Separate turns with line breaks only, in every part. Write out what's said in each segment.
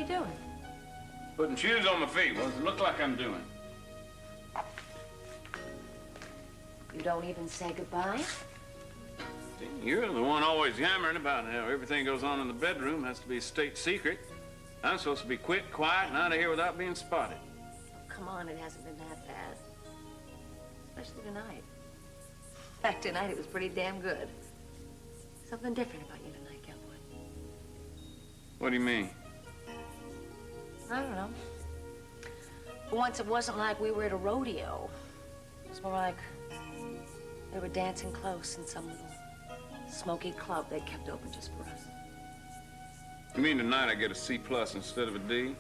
you doing?
Putting shoes on my feet. What does it look like I'm doing?
You don't even say goodbye?
You're the one always yammering about how everything goes on in the bedroom has to be a state secret. I'm supposed to be quick, quiet, and out of here without being spotted.
Come on, it hasn't been that bad. Especially tonight. In fact, tonight it was pretty damn good. Something different about you tonight, Cowboy.
What do you mean?
I don't know. For once, it wasn't like we were at a rodeo. It was more like we were dancing close in some little smoky club they kept open just for us.
You mean tonight I get a C+ instead of a D?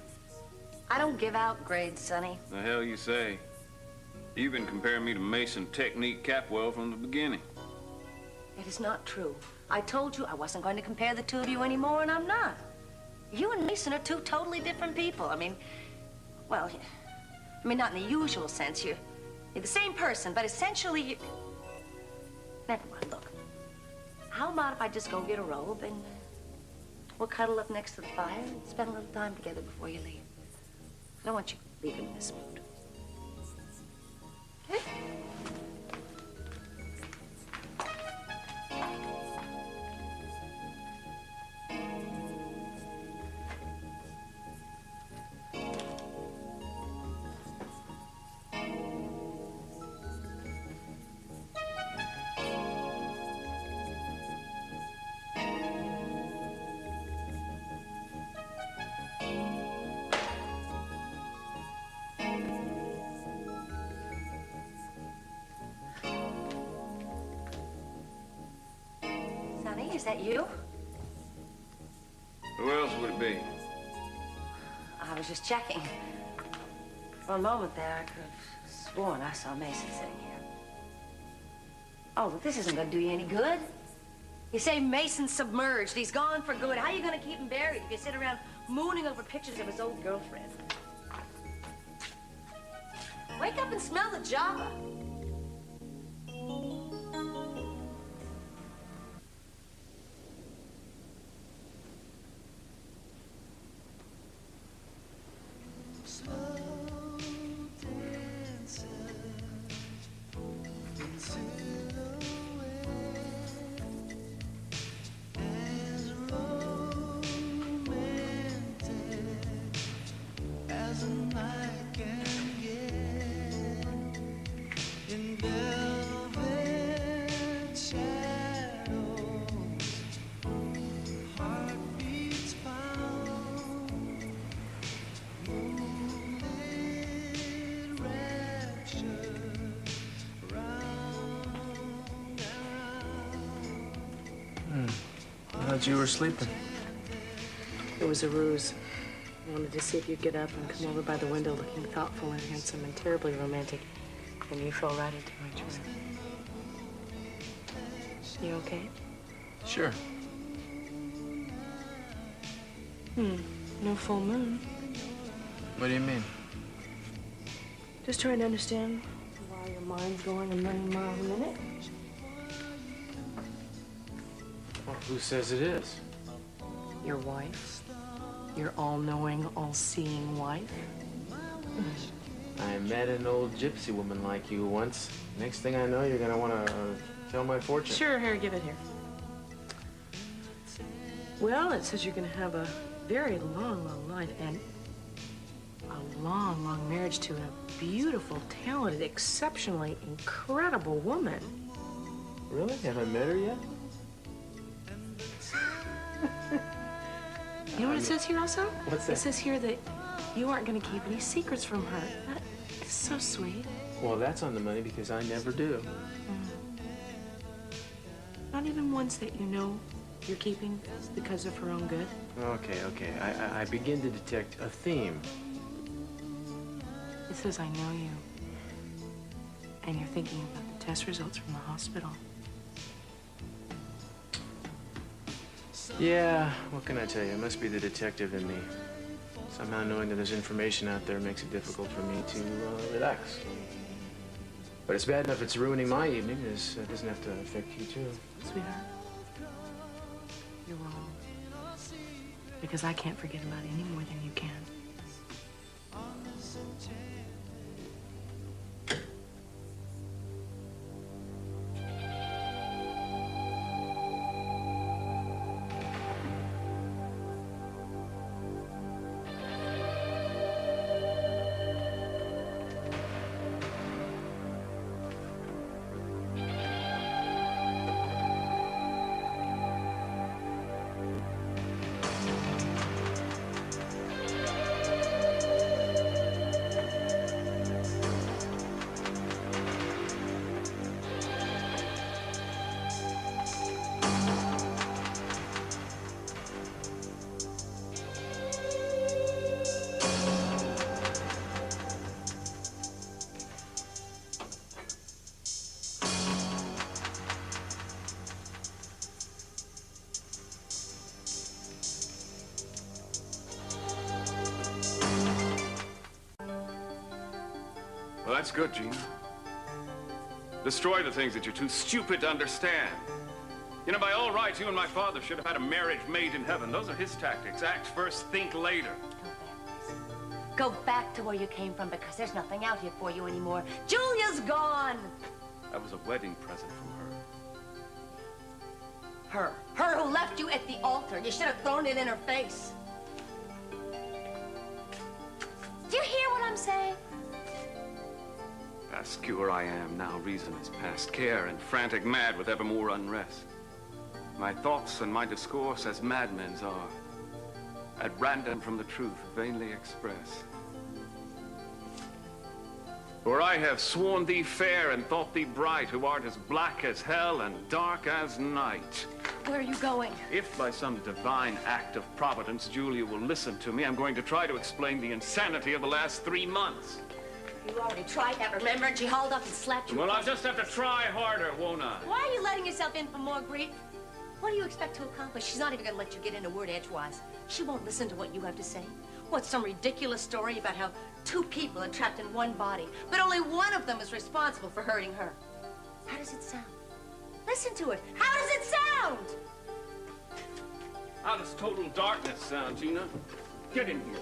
I don't give out grades, Sonny.
The hell you say? You've been comparing me to Mason Technique Capwell from the beginning.
It is not true. I told you I wasn't going to compare the two of you anymore, and I'm not. You and Mason are two totally different people. I mean, well, not in the usual sense. You're the same person, but essentially you... Never mind, look. How about if I just go get a robe and we'll cuddle up next to the fire and spend a little time together before you leave? I don't want you leaving in this mood. Okay? Is that you?
Who else would it be?
I was just checking. For a moment there, I could have sworn I saw Mason sitting here. Oh, but this isn't going to do you any good. You say Mason's submerged. He's gone for good. How are you going to keep him buried if you sit around mooning over pictures of his old girlfriend? Wake up and smell the Java.
I thought you were sleeping.
It was a ruse. I wanted to see if you'd get up and come over by the window looking thoughtful and handsome and terribly romantic. And you fell right into my trap. You okay?
Sure.
No full moon.
What do you mean?
Just trying to understand why your mind's going a million miles a minute.
Well, who says it is?
Your wife. Your all-knowing, all-seeing wife.
I met an old gypsy woman like you once. Next thing I know, you're gonna want to tell my fortune.
Sure, here, give it here. Well, it says you're gonna have a very long, long life and a long, long marriage to a beautiful, talented, exceptionally incredible woman.
Really? Have I met her yet?
You know what it says here also?
What's that?
It says here that you aren't going to keep any secrets from her. That is so sweet.
Well, that's on the money because I never do.
Not even ones that you know you're keeping because of her own good?
Okay. I begin to detect a theme.
It says I know you. And you're thinking about the test results from the hospital.
Yeah, what can I tell you? It must be the detective in me. Somehow knowing that there's information out there makes it difficult for me to relax. But it's bad enough it's ruining my evening. It doesn't have to affect you, too.
Sweetheart, you're wrong. because I can't forget about it any more than you can.
Well, that's good, Gina. Destroy the things that you're too stupid to understand. You know, by all rights, you and my father should have had a marriage made in heaven. Those are his tactics. Act first, think later.
Go back to where you came from, because there's nothing out here for you anymore. Julia's gone.
That was a wedding present from her.
Her who left you at the altar. You should have thrown it in her face. Do you hear what I'm saying?
Past cure I am, now reason is past care, and frantic mad with evermore unrest. My thoughts and my discourse as madmen's are, at random from the truth vainly express. For I have sworn thee fair and thought thee bright, who art as black as hell and dark as night.
Where are you going?
If by some divine act of providence Julia will listen to me, I'm going to try to explain the insanity of the last 3 months.
You already tried that, remember? And she hauled up and slapped you.
Well, I'll just have to try harder, won't I?
Why are you letting yourself in for more grief? What do you expect to accomplish? She's not even going to let you get in a word edgewise. She won't listen to what you have to say. What's some ridiculous story about how 2 people are trapped in one body, but only one of them is responsible for hurting her? How does it sound? Listen to it. How does it sound?
How does total darkness sound, Gina? Get in here.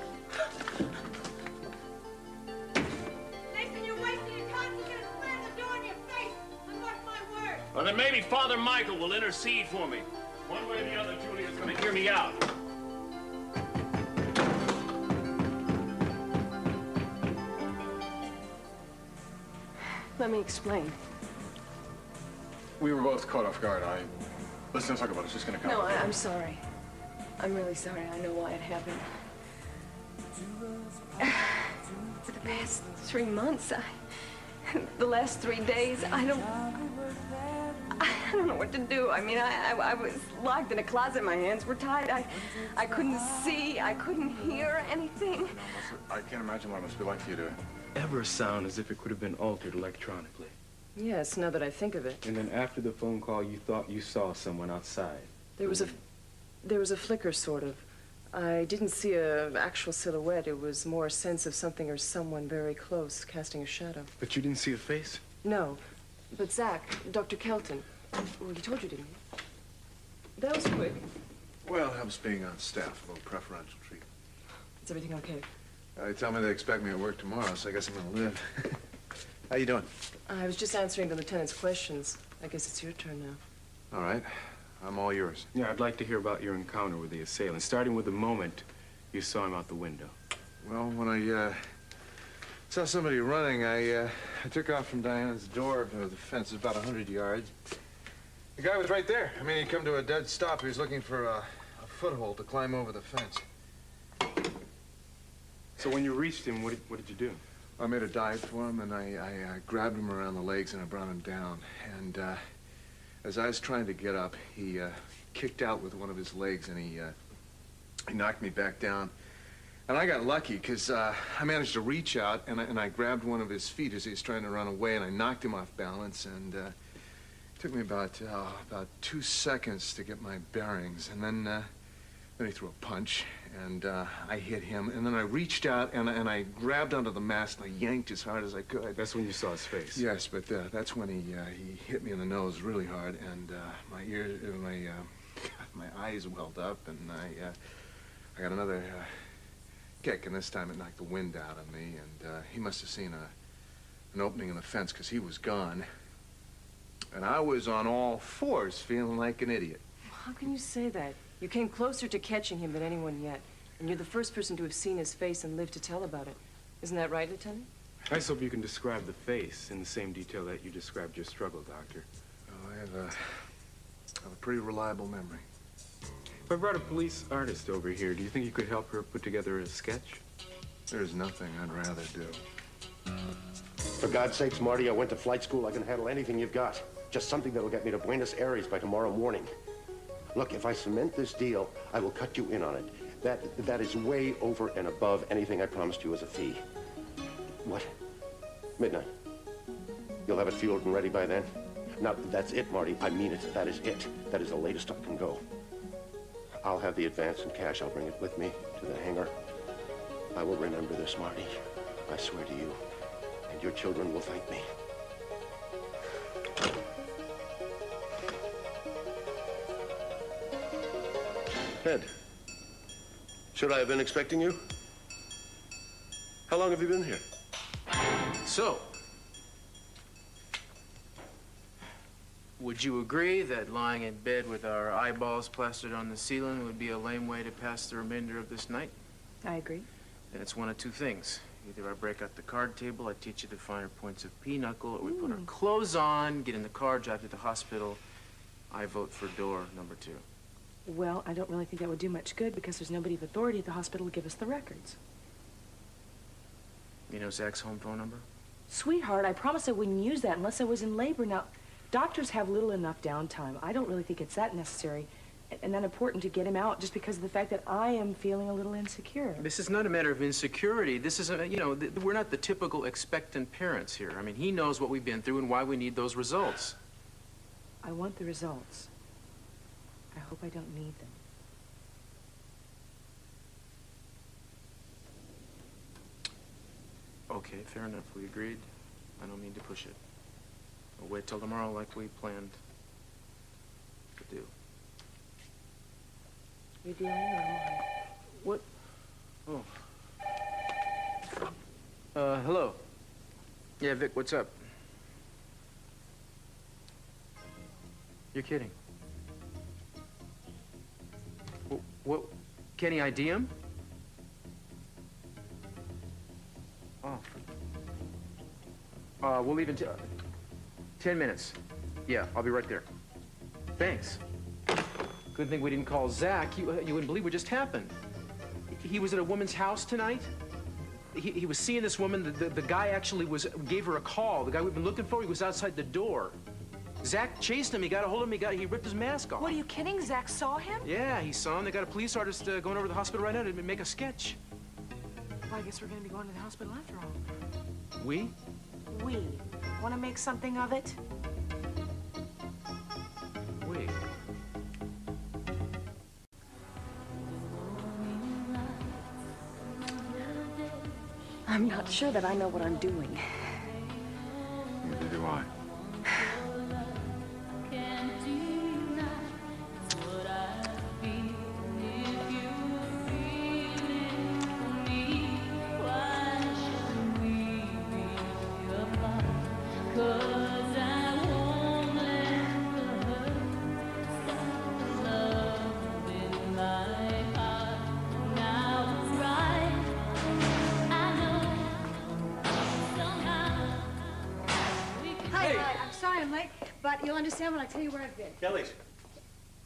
Nathan, you're wasting your time. You're going to slam the door in your face. And mark my word.
Well, then maybe Father Michael will intercede for me. One way or the other, Julia's going to hear me out.
Let me explain.
We were both caught off guard. Let's not talk about it. It's just gonna come.
No, I'm sorry. I'm really sorry. I know why it happened. For the past 3 months, the last 3 days, I don't know what to do. I mean, I was locked in a closet. My hands were tied. I couldn't see. I couldn't hear anything.
I can't imagine what it must be like for you to
Ever sound as if it could have been altered electronically.
Yes, now that I think of it.
And then after the phone call, you thought you saw someone outside.
There was a flicker, sort of. I didn't see an actual silhouette. It was more a sense of something or someone very close, casting a shadow.
But you didn't see a face?
No. But Zach, Dr. Kelton, well, he told you, didn't he? That was quick.
Well, it helps being on staff, a little preferential treatment.
Is everything okay?
They tell me they expect me at work tomorrow, so I guess I'm gonna live. How you doing?
I was just answering the lieutenant's questions. I guess it's your turn now.
All right. I'm all yours.
Yeah, I'd like to hear about your encounter with the assailant, starting with the moment you saw him out the window.
Well, when I saw somebody running, I took off from Diana's door to the fence, about 100 yards. The guy was right there. I mean, he'd come to a dead stop. He was looking for a foothold to climb over the fence.
So when you reached him, what did you do?
I made a dive for him, and I grabbed him around the legs, and I brought him down. And as I was trying to get up, he kicked out with one of his legs, and he knocked me back down. And I got lucky, because I managed to reach out, and I grabbed one of his feet as he was trying to run away, and I knocked him off balance, and it took me about 2 seconds to get my bearings. And then he threw a punch, and I hit him, and then I reached out, and I grabbed onto the mast, and I yanked as hard as I could.
That's when you saw his face?
Yes, but that's when he hit me in the nose really hard, and my eyes welled up, and I got another kick, and this time it knocked the wind out of me, and he must have seen an opening in the fence because he was gone. And I was on all fours feeling like an idiot.
How can you say that? You came closer to catching him than anyone yet. And you're the first person to have seen his face and lived to tell about it. Isn't that right, Lieutenant?
I just hope you can describe the face in the same detail that you described your struggle, Doctor.
Oh, I have a pretty reliable memory.
If I brought a police artist over here, do you think you could help her put together a sketch?
There's nothing I'd rather do.
For God's sakes, Marty, I went to flight school. I can handle anything you've got. Just something that'll get me to Buenos Aires by tomorrow morning. Look, if I cement this deal, I will cut you in on it. That is way over and above anything I promised you as a fee. What? Midnight. You'll have it fueled and ready by then? Now, that's it, Marty. I mean it. That is it. That is the latest I can go. I'll have the advance in cash. I'll bring it with me to the hangar. I will remember this, Marty. I swear to you. And your children will thank me. Ed, should I have been expecting you? How long have you been here?
So, would you agree that lying in bed with our eyeballs plastered on the ceiling would be a lame way to pass the remainder of this night?
I agree.
Then it's one of two things. Either I break out the card table, I teach you the finer points of pinochle, or we put our clothes on, get in the car, drive to the hospital. I vote for door number 2.
Well, I don't really think that would do much good because there's nobody of authority at the hospital to give us the records.
You know Zach's home phone number?
Sweetheart, I promised I wouldn't use that unless I was in labor. Now, doctors have little enough downtime. I don't really think it's that necessary and that important to get him out just because of the fact that I am feeling a little insecure.
This is not a matter of insecurity. This is, you know, we're not the typical expectant parents here. I mean, he knows what we've been through and why we need those results.
I want the results. I hope I don't need them.
Okay, fair enough. We agreed. I don't mean to push it. We'll wait till tomorrow like we planned to do.
You're dealing or am I?
What? Oh. Hello. Yeah, Vic, what's up? You're kidding. What? Can he ID him? Oh. We'll leave in 10 minutes. Yeah, I'll be right there. Thanks. Good thing we didn't call Zach. You wouldn't believe what just happened. He was at a woman's house tonight. He was seeing this woman. The guy actually gave her a call. The guy we've been looking for, he was outside the door. Zach chased him. He got a hold of him. He ripped his mask off.
What, are you kidding? Zach saw him?
Yeah, he saw him. They got a police artist going over to the hospital right now to make a sketch.
Well, I guess we're going to be going to the hospital after all.
We?
We. Want to make something of it?
We.
I'm not sure that I know what I'm doing.
Neither do I.
But you'll understand when I tell you where I've been.
Kelly's.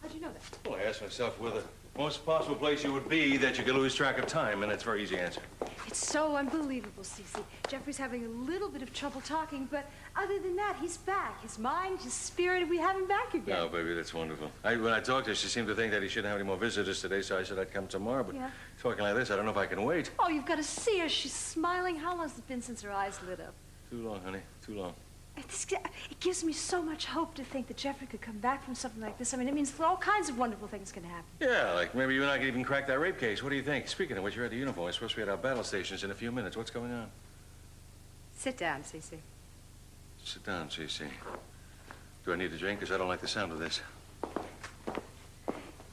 How'd you know that?
Well, I asked myself where the most possible place you would be that you could lose track of time, and it's a very easy answer.
It's so unbelievable, Cece. Jeffrey's having a little bit of trouble talking, but other than that, he's back. His mind, his spirit, we have him back again.
Oh, baby, that's wonderful. When I talked to her, she seemed to think that he shouldn't have any more visitors today, so I said I'd come tomorrow, but talking like this, I don't know if I can wait.
Oh, you've got to see her. She's smiling. How long has it been since her eyes lit up?
Too long, honey, too long.
It gives me so much hope to think that Jeffrey could come back from something like this. I mean, it means all kinds of wonderful things can happen.
Yeah, like maybe you and I could even crack that rape case. What do you think? Speaking of which, you're at the uniform. We're supposed to be at our battle stations in a few minutes. What's going on?
Sit down, Cece.
Sit down, Cece. Do I need a drink? Because I don't like the sound of this.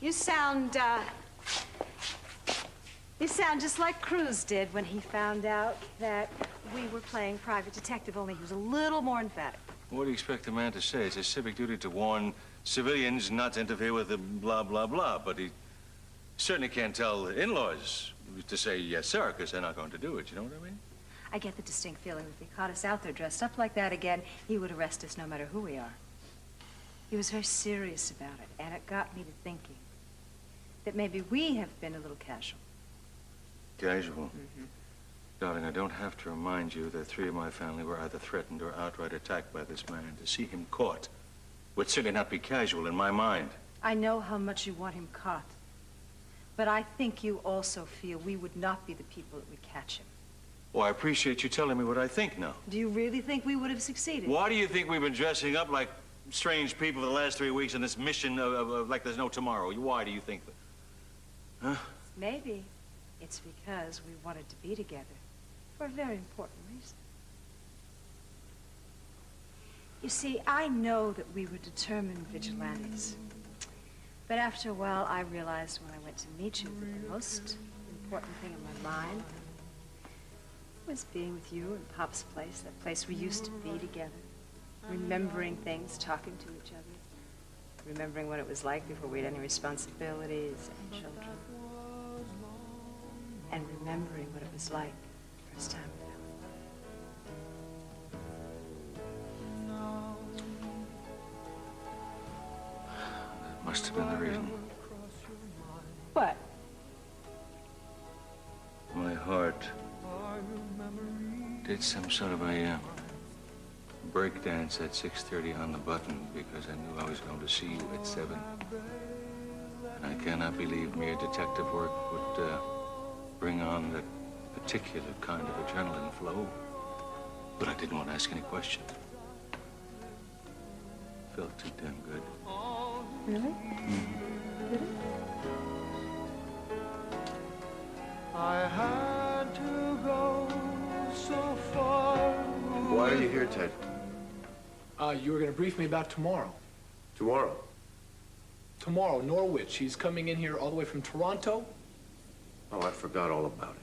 You sound, You sound just like Cruz did when he found out that we were playing private detective, only he was a little more emphatic.
What do you expect a man to say? It's his civic duty to warn civilians not to interfere with the blah, blah, blah. But he certainly can't tell the in-laws to say yes, sir, because they're not going to do it. You know what I mean?
I get the distinct feeling if he caught us out there dressed up like that again, he would arrest us no matter who we are. He was very serious about it, and it got me to thinking that maybe we have been a little casual.
Casual? Mm-hmm. Darling, I don't have to remind you that 3 of my family were either threatened or outright attacked by this man. To see him caught would certainly not be casual in my mind.
I know how much you want him caught, but I think you also feel we would not be the people that would catch him.
Oh, I appreciate you telling me what I think now.
Do you really think we would have succeeded?
Why do you think we've been dressing up like strange people for the last 3 weeks in this mission of like there's no tomorrow? Why do you think that? Huh?
Maybe it's because we wanted to be together for a very important reason. You see, I know that we were determined vigilantes. But after a while, I realized when I went to meet you that the most important thing in my mind was being with you in Pop's place, that place we used to be together, remembering things, talking to each other, remembering what it was like before we had any responsibilities and children, and remembering what it was like the first time we met.
That must have been the reason.
What?
My heart did some sort of a break dance at 6:30 on the button because I knew I was going to see you at 7. And I cannot believe mere detective work would bring on that particular kind of adrenaline flow. But I didn't want to ask any questions. Felt too damn good.
Really?
Mm-hmm.
Did it?
I had to go so far.
Why are you here, Ted?
You were going to brief me about tomorrow.
Tomorrow?
Tomorrow, Norwich. He's coming in here all the way from Toronto.
Oh, I forgot all about it.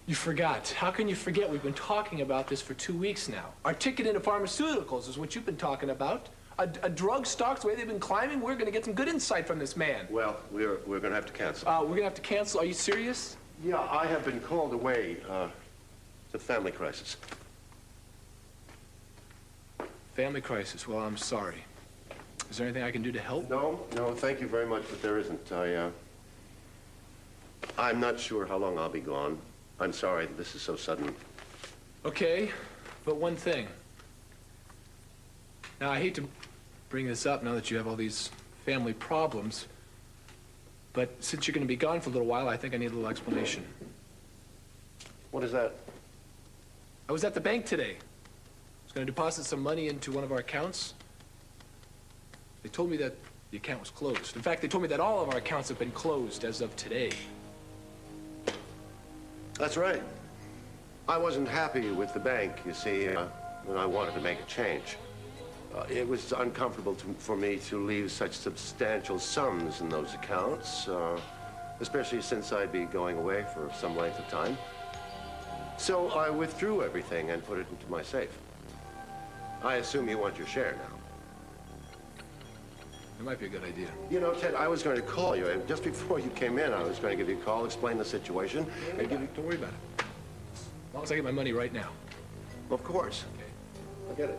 You forgot. How can you forget? We've been talking about this for 2 weeks now. Our ticket into pharmaceuticals is what you've been talking about. A drug stocks, the way they've been climbing, we're going to get some good insight from this man.
Well, we're going to have to cancel.
We're going to have to cancel. Are you serious?
Yeah, I have been called away. It's a family crisis.
Family crisis. Well, I'm sorry. Is there anything I can do to help?
No, thank you very much, but there isn't. I'm not sure how long I'll be gone. I'm sorry that this is so sudden.
Okay, but one thing. Now, I hate to bring this up now that you have all these family problems, but since you're going to be gone for a little while, I think I need a little explanation.
What is that?
I was at the bank today. I was going to deposit some money into one of our accounts. They told me that the account was closed. In fact, they told me that all of our accounts have been closed as of today.
That's right. I wasn't happy with the bank, you see, when I wanted to make a change. It was uncomfortable for me to leave such substantial sums in those accounts, especially since I'd be going away for some length of time. So I withdrew everything and put it into my safe. I assume you want your share now.
It might be a good idea.
You know, Ted, I was going to call you. Just before you came in, I was going to give you a call, explain the situation, and give you...
Don't worry about it. As long as I get my money right now.
Of course.
Okay.
I'll get it.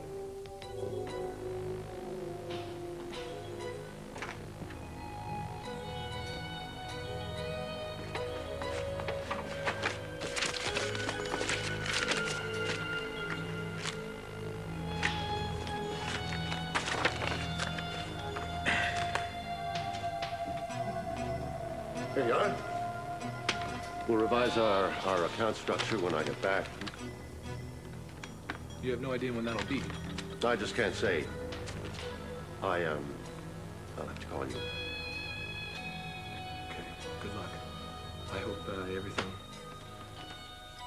Here you are. We'll revise our account structure when I get back.
You have no idea when that'll be.
I just can't say. I'll have to call you.
Okay, good luck. I hope everything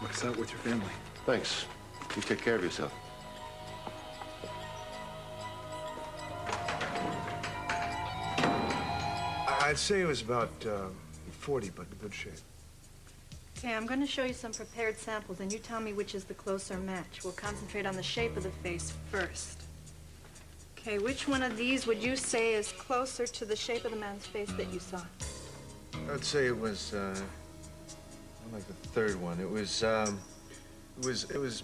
works out with your family.
Thanks. You take care of yourself.
I'd say it was about
40, but in good shape.
Okay, I'm going to show you some prepared samples, and you tell me which is the closer match. We'll concentrate on the shape of the face first. Okay, which one of these would you say is closer to the shape of the man's face that you saw?
I'd say it was, like the third one. It was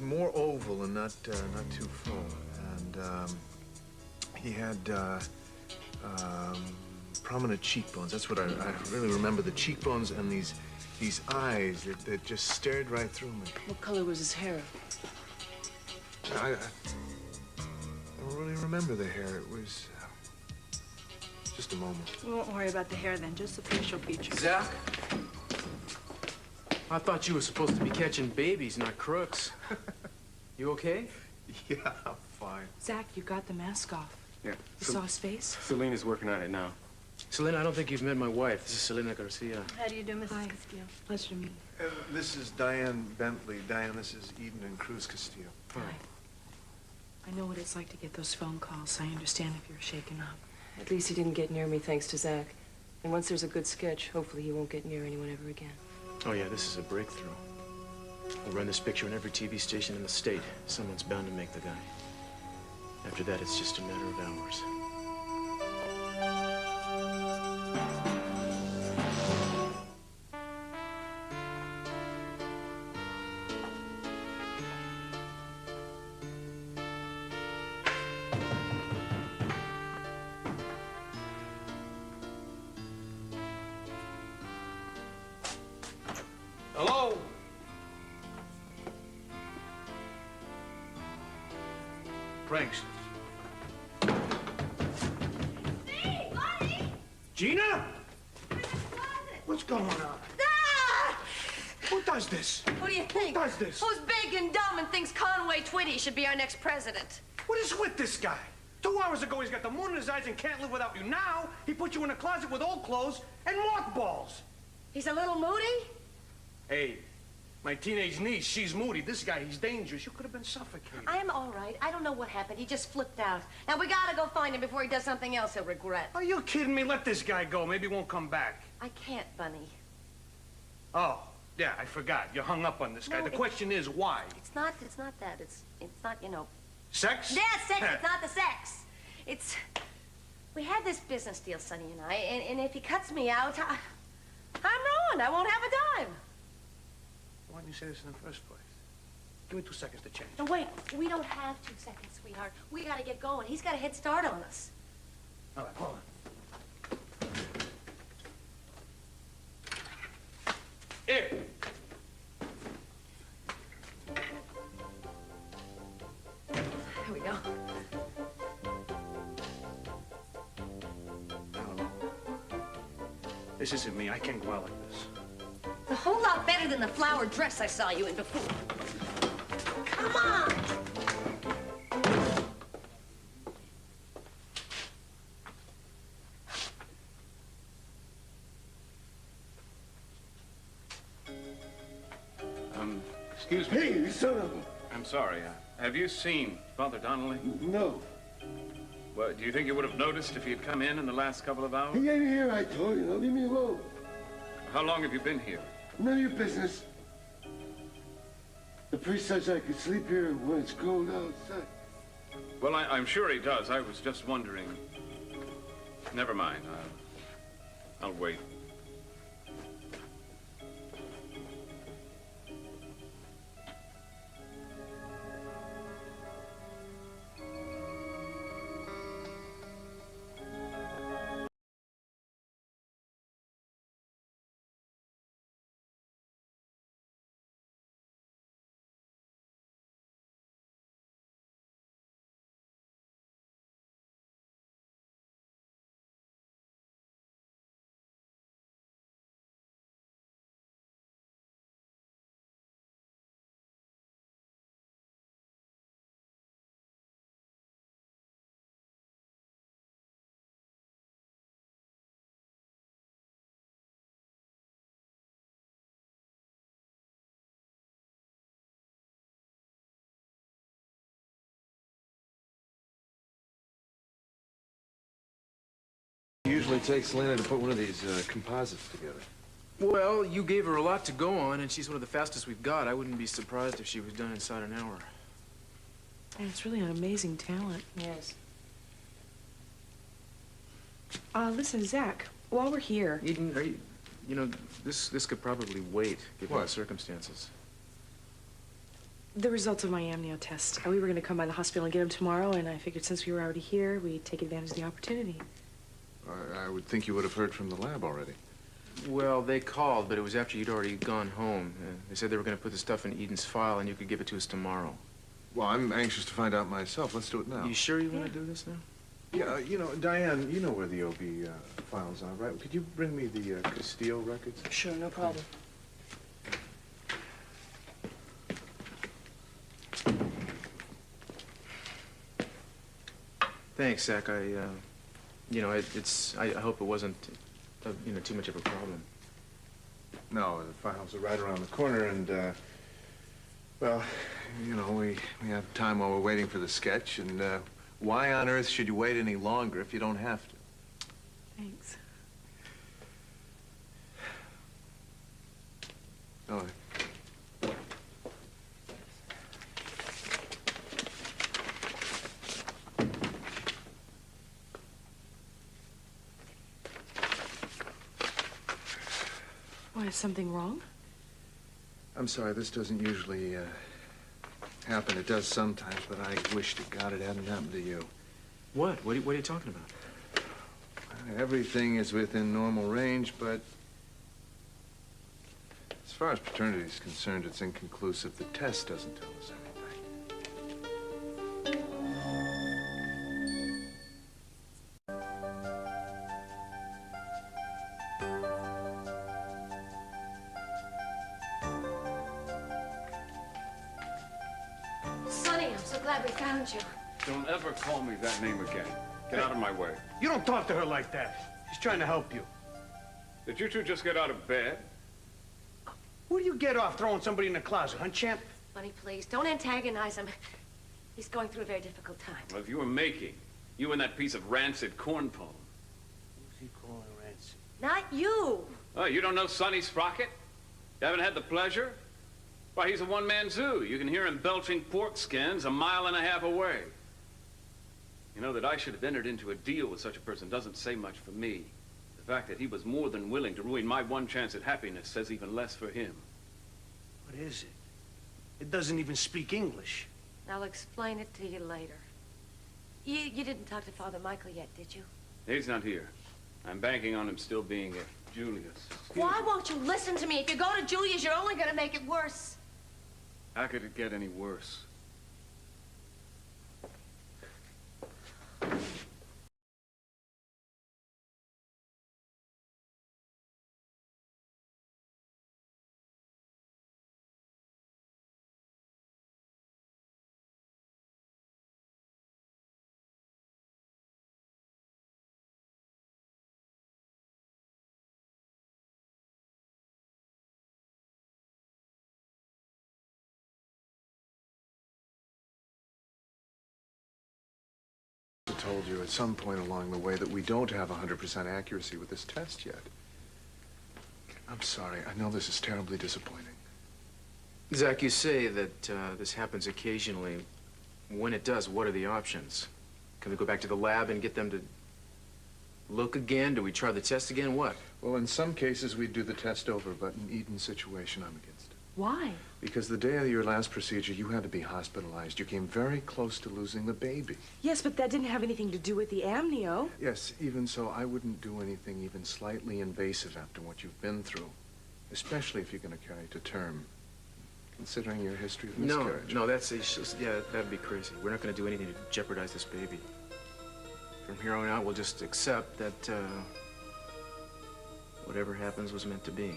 more oval and not too full. And, he had, prominent cheekbones. That's what I really remember. The cheekbones and these eyes that just stared right through me.
What color was his hair?
I don't really remember the hair. It was just a moment.
We won't worry about the hair then, just the facial features.
Zach? I thought you were supposed to be catching babies, not crooks. You okay?
Yeah, I'm fine.
Zach, you got the mask off.
Yeah.
You saw his face?
Selena's working on it now.
Selena, I don't think you've met my wife. This is Selena Garcia.
How do you do, Mrs.
Hi.
Castillo?
Pleasure to meet you.
This is Diane Bentley. Diane, this is Eden and Cruz Castillo.
Hi. I know what it's like to get those phone calls. I understand if you're shaken up.
At least he didn't get near me, thanks to Zach. And once there's a good sketch, hopefully he won't get near anyone ever again.
Oh, yeah, this is a breakthrough. We'll run this picture in every TV station in the state. Someone's bound to make the guy. After that, it's just a matter of hours.
Hello?
Pranks.
Hey, Marty!
Gina? What's going on?
Ah!
Who does this?
Who do you think?
Who does this?
Who's big and dumb and thinks Conway Twitty should be our next president?
What is with this guy? 2 hours ago, he's got the moon in his eyes and can't live without you. Now, he put you in a closet with old clothes and mothballs.
He's a little moody?
Hey, my teenage niece, she's moody. This guy, he's dangerous. You could have been suffocated.
I'm all right. I don't know what happened. He just flipped out. Now, we gotta go find him before he does something else he'll regret.
Are you kidding me? Let this guy go. Maybe he won't come back.
I can't, Bunny.
Oh, yeah, I forgot. You're hung up on this guy.
No,
The question is, why?
It's not that. It's not, you know.
Sex?
Yeah, sex. It's not the sex. It's, we had this business deal, Sonny and I, and if he cuts me out, I'm ruined. I won't have a dime.
Why didn't you say this in the first place? Give me 2 seconds to change.
No, wait. We don't have 2 seconds, sweetheart. We gotta get going. He's got a head start on us.
All right, hold on. Here.
There we go.
This isn't me. I can't go out like this.
It's a whole lot better than the flowered dress I saw you in before. Come on!
Excuse me.
Hey, you son of a...
I'm sorry. Have you seen Father Donnelly?
No.
Well, do you think you would have noticed if he had come in the last couple of hours?
He ain't here, I told you. Now leave me alone.
How long have you been here?
None of your business. The priest says I could sleep here when it's cold outside.
Well, I'm sure he does. I was just wondering. Never mind. I'll wait.
It usually takes Selena to put one of these composites together.
Well, you gave her a lot to go on, and she's one of the fastest we've got. I wouldn't be surprised if she was done inside an hour.
And it's really an amazing talent.
Yes.
Listen, Zach, while we're here...
Eden, are you... You know, this could probably wait, given the circumstances.
The results of my amnio test. We were going to come by the hospital and get them tomorrow, and I figured since we were already here, we'd take advantage of the opportunity.
I would think you would have heard from the lab already.
Well, they called, but it was after you'd already gone home. They said they were going to put the stuff in Eden's file, and you could give it to us tomorrow.
Well, I'm anxious to find out myself. Let's do it now.
You sure you want to do this now?
Yeah, you know, Diane, you know where the OB files are, right? Could you bring me the Castillo records?
Sure, no problem.
Thanks, Zach. You know, I hope it wasn't, you know, too much of a problem.
No, the files are right around the corner, and, well, you know, we have time while we're waiting for the sketch, and, why on earth should you wait any longer if you don't have to?
Thanks.
Oh.
Why, is something wrong?
I'm sorry, this doesn't usually, happen. It does sometimes, but I wish to God it hadn't happened to you.
What? What are you talking about?
Everything is within normal range, but as far as paternity is concerned, it's inconclusive. The test doesn't tell us anything.
Sonny, I'm so glad we found you.
Don't ever call me that name again. Get out of my way.
You don't talk to her like that. She's trying to help you.
Did you two just get out of bed?
Where do you get off throwing somebody in the closet, huh, champ?
Sonny, please, don't antagonize him. He's going through a very difficult time.
Well, if you were making, you and that piece of rancid corn pone.
Who's he calling rancid?
Not you.
Oh, you don't know Sonny Sprocket? You haven't had the pleasure? Why, he's a one-man zoo. You can hear him belching pork skins 1.5 miles away. You know, that I should have entered into a deal with such a person doesn't say much for me. The fact that he was more than willing to ruin my one chance at happiness says even less for him.
What is it? It doesn't even speak English.
I'll explain it to you later. You didn't talk to Father Michael yet, did you?
He's not here. I'm banking on him still being at Julia's.
Why won't you listen to me? If you go to Julia's, you're only going to make it worse.
How could it get any worse?
I told you at some point along the way that we don't have 100% accuracy with this test yet. I'm sorry. I know this is terribly disappointing.
Zach, you say that this happens occasionally. When it does, what are the options? Can we go back to the lab and get them to look again? Do we try the test again? What?
Well, in some cases, we'd do the test over, but in Eden's situation, I'm against it.
Why?
Because the day of your last procedure, you had to be hospitalized. You came very close to losing the baby.
Yes, but that didn't have anything to do with the amnio.
Yes, even so, I wouldn't do anything even slightly invasive after what you've been through, especially if you're going to carry it to term, considering your history of miscarriage.
No, that's just, yeah, that'd be crazy. We're not going to do anything to jeopardize this baby. From here on out, we'll just accept that whatever happens was meant to be.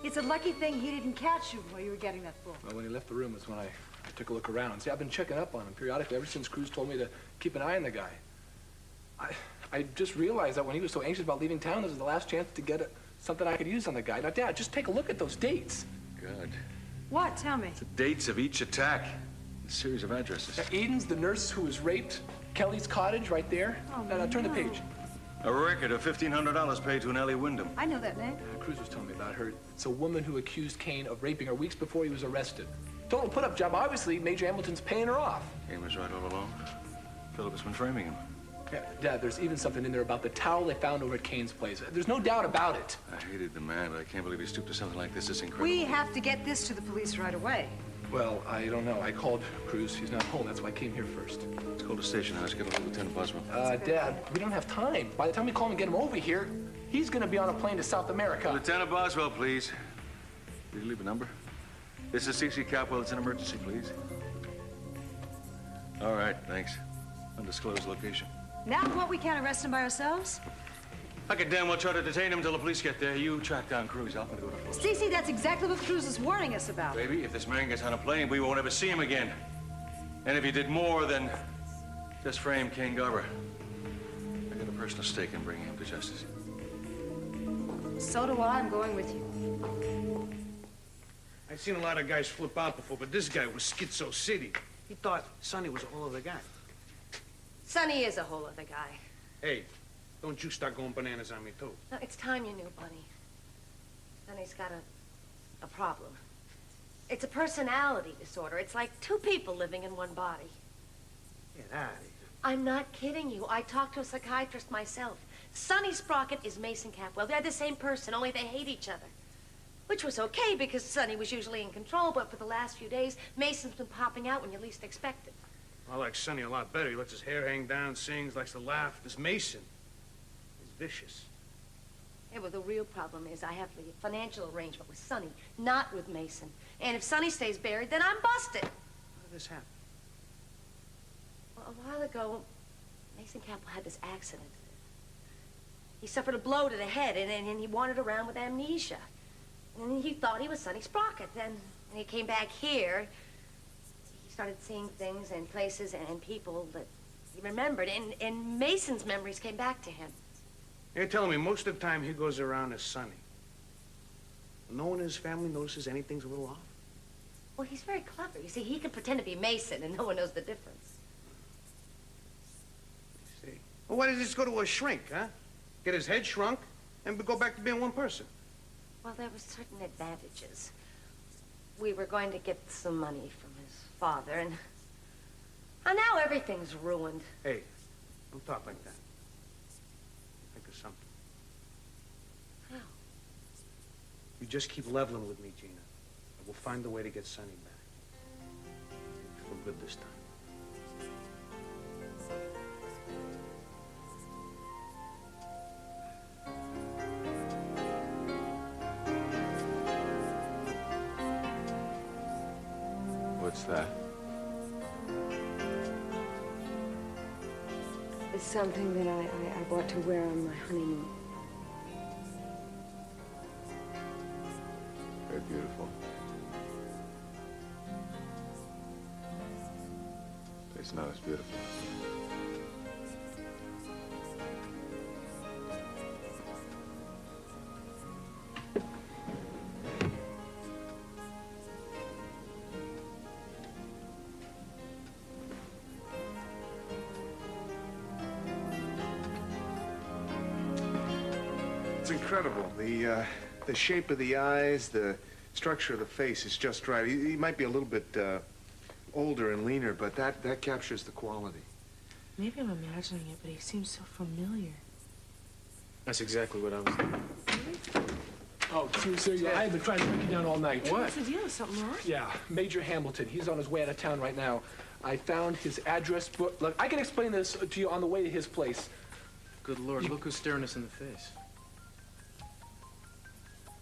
It's a lucky thing he didn't catch you while you were getting that book.
Well, when he left the room is when I took a look around. See, I've been checking up on him periodically ever since Cruz told me to keep an eye on the guy. I just realized that when he was so anxious about leaving town, this was the last chance to get something I could use on the guy. Now, Dad, just take a look at those dates.
Good.
What? Tell me.
The dates of each attack. A series of addresses.
Eden's, the nurse who was raped, Kelly's cottage right there.
Oh,
Turn the
no.
page.
A record of $1,500 paid to an Ellie Wyndham.
I know that name.
Cruz was telling me about her. It's a woman who accused Kane of raping her weeks before he was arrested. Total put-up job. Obviously, Major Hamilton's paying her off.
Kane was right all along. Phillip has been framing him.
Yeah, Dad, there's even something in there about the towel they found over at Kane's place. There's no doubt about it.
I hated the man, but I can't believe he stooped to something like this. It's incredible.
We have to get this to the police right away.
Well, I don't know. I called Cruz. He's not home. That's why I came here first.
Let's go to station house. Get a hold of Lieutenant Boswell.
Dad, we don't have time. By the time we call him and get him over here, he's gonna be on a plane to South America.
Lieutenant Boswell, please. Did you leave a number? This is C.C. Capwell. It's an emergency, please. All right, thanks. Undisclosed location.
Now what, we can't arrest him by ourselves?
I could damn well try to detain him until the police get there. You track down Cruz. I'll go to the floor.
Cece, that's exactly what Cruz is warning us about.
Baby, if this man gets on a plane, we won't ever see him again. And if he did more than just frame Kane Garber, I got a personal stake in bringing him to justice.
So do I. I'm going with you.
I've seen a lot of guys flip out before, but this guy was schizo city. He thought Sonny was a whole other guy.
Sonny is a whole other guy.
Hey, don't you start going bananas on me, too.
No, it's time you knew, Bunny. Sonny's got a problem. It's a personality disorder. It's like two people living in one body.
Get out of here.
I'm not kidding you. I talked to a psychiatrist myself. Sonny Sprocket is Mason Capwell. They're the same person, only they hate each other. Which was okay because Sonny was usually in control, but for the last few days, Mason's been popping out when you least expect it.
I like Sonny a lot better. He lets his hair hang down, sings, likes to laugh. This Mason is vicious.
Yeah, well, the real problem is I have the financial arrangement with Sonny, not with Mason. And if Sonny stays buried, then I'm busted.
How did this happen?
Well, a while ago, Mason Capwell had this accident. He suffered a blow to the head, and he wandered around with amnesia. And he thought he was Sonny Sprocket. Then when he came back here, he started seeing things and places and people that he remembered. And Mason's memories came back to him.
You're telling me most of the time he goes around as Sonny. No one in his family notices anything's a little off?
Well, he's very clever. You see, he can pretend to be Mason, and no one knows the difference.
I see. Well, why does he just go to a shrink, huh? Get his head shrunk and go back to being one person?
Well, there were certain advantages. We were going to get some money from his father, and now everything's ruined.
Hey, don't talk like that. Think of something.
How?
You just keep leveling with me, Gina. And we'll find a way to get Sonny back. For good this time.
What's that?
It's something that I bought to wear on my honeymoon.
Very beautiful. It's not as beautiful.
It's incredible. The shape of the eyes, the structure of the face is just right. He might be a little bit older and leaner, but that captures the quality.
Maybe I'm imagining it, but he seems so familiar.
That's exactly what I was thinking.
Oh, seriously, I have been trying to track you down all night.
What's the deal? Is something wrong?
Yeah, Major Hamilton. He's on his way out of town right now. I found his address book. Look, I can explain this to you on the way to his place.
Good Lord, look who's staring us in the face.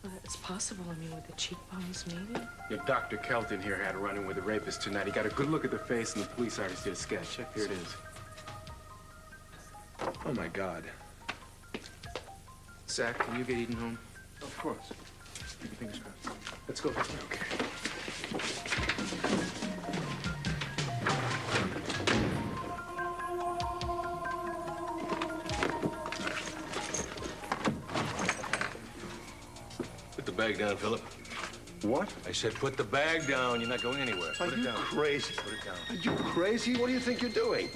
Well, it's possible. I mean, with the cheekbones, maybe?
Your Dr. Kelton here had a run-in with the rapist tonight. He got a good look at the face, and the police artist did a sketch. Check, here it is.
Oh, my God.
Zach, can you get Eden home?
Of course.
Fingers crossed.
Let's go.
Okay.
Put the bag down, Phillip.
What?
I said put the bag down. You're not going anywhere.
Are
Put it
you
down.
crazy?
Put it down.
Are you crazy? What do you think you're doing?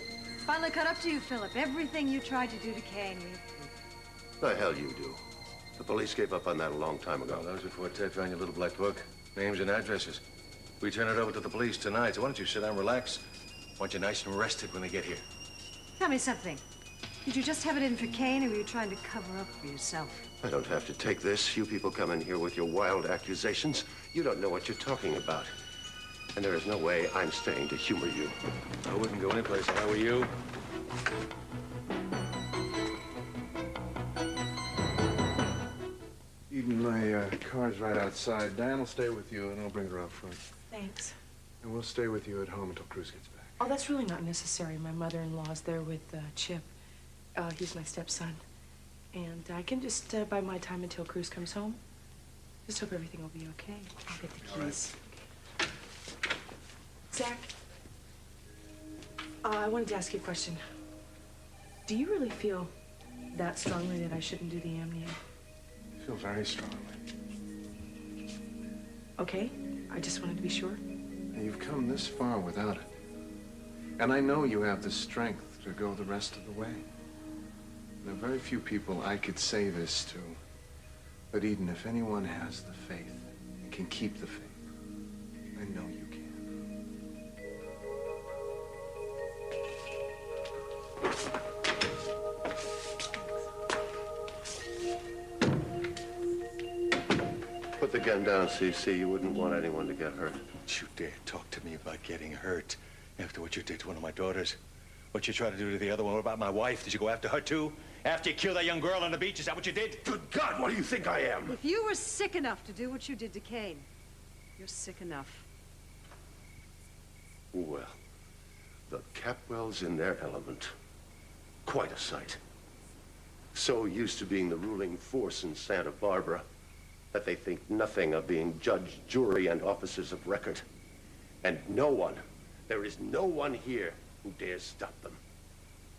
Finally caught up to you, Philip. Everything you tried to do to Kane, we
The hell you do. The police gave up on that a long time ago.
Well, that was before Ted found your little black book. Names and addresses. We turn it over to the police tonight, so why don't you sit down and relax? I want you nice and rested when they get here.
Tell me something. Did you just have it in for Kane, or were you trying to cover up for yourself?
I don't have to take this. You people come in here with your wild accusations. You don't know what you're talking about. And there is no way I'm staying to humor you.
I wouldn't go anyplace if I were you.
Eden, my car's right outside. Diane will stay with you, and I'll bring her out front.
Thanks.
And we'll stay with you at home until Cruz gets back.
Oh, that's really not necessary. My mother-in-law's there with Chip. He's my stepson. And I can just bide my time until Cruz comes home. Just hope everything will be okay. I'll get the keys. Okay. Zach, I wanted to ask you a question. Do you really feel that strongly that I shouldn't do the amnia?
I feel very strongly.
Okay, I just wanted to be sure.
You've come this far without it. And I know you have the strength to go the rest of the way. There are very few people I could say this to. But Eden, if anyone has the faith and can keep the faith, I know you can.
Put the gun down, CC. You wouldn't want anyone to get hurt.
Don't you dare talk to me about getting hurt after what you did to one of my daughters. What you tried to do to the other one. What about my wife? Did you go after her, too? After you killed that young girl on the beach, is that what you did?
Good God, what do you think I am?
If you were sick enough to do what you did to Kane, you're sick enough.
Well, the Capwells in their element. Quite a sight. So used to being the ruling force in Santa Barbara that they think nothing of being judge, jury, and officers of record. And no one, there is no one here who dares stop them.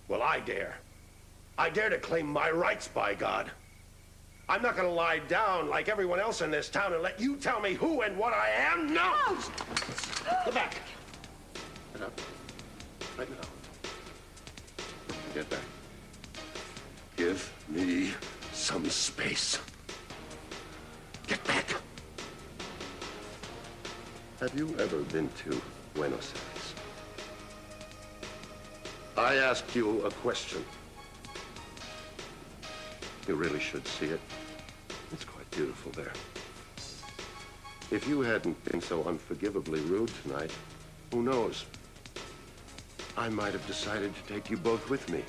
Well, I dare. I dare to claim my rights, by God. I'm not gonna lie down like everyone else in this town and let you tell me who and what I am. No! Get back. Get up. Right now. Get back. Give me some space. Get back. Have you ever been to Buenos Aires? I asked you a question. You really should see it. It's quite beautiful there. If you hadn't been so unforgivably rude tonight, who knows? I might have decided to take you both with me.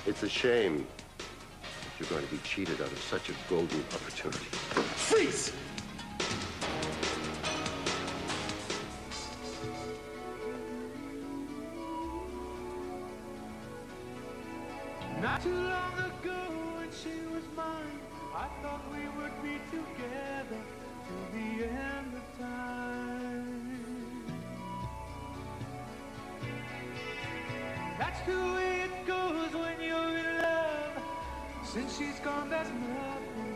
It's a shame that you're going to be cheated out of such a golden opportunity. Freeze!
Not too long ago when she was mine, I thought we would be together till the end of time. That's the way it goes when you're in love. Since she's gone, there's nothing